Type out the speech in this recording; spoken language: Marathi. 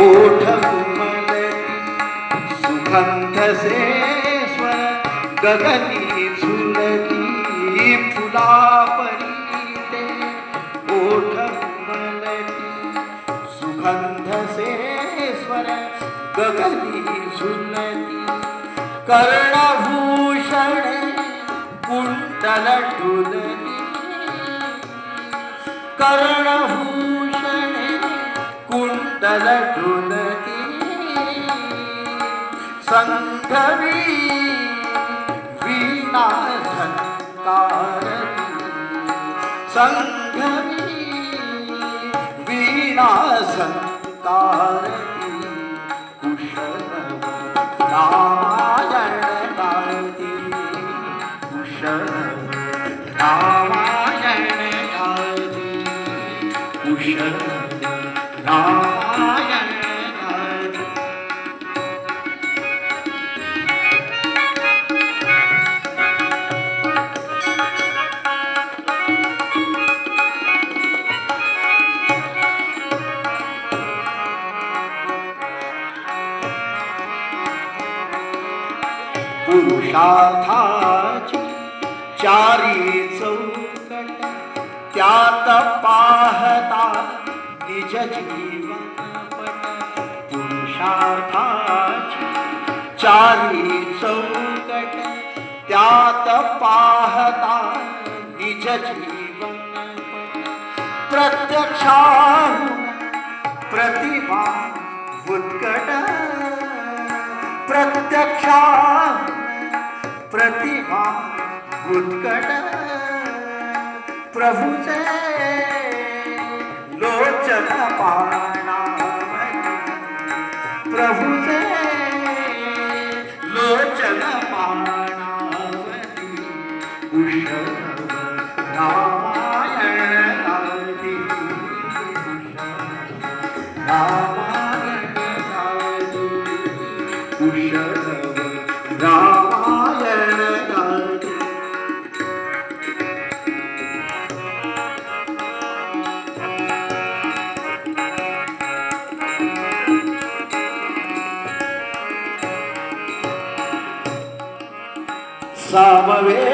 ओठ उमलती सुगंध से स्वर गगनी झुलती फुलापरी ते ओठ उमलती सुगंध से स्वर गगनी झुलती कर्णभूषण कुंडल डुलती कर्णभूषण कुंडल डुलती संघवी वीणा झंकारती संघवी वीणा झंकारती कुशल रामायण गाती कुशल रामायण गाती कुशल रामायण गाती. पुरुषार्थाची चारी चौकट त्यात पाहता निज जीवनपट पुरुषार्थाची चारी चौकट त्यात पाहता निज जीवनपट प्रत्यक्षाहून प्रतिभा उत्कट प्रत्यक्षाहून प्रतिभा उत्कट प्रभुचे लोचन पाहणावती प्रभुचे लोचन पाहणावती कुशल रामायण गाती रामायण गाती कुशल रामायण गाती. सामवे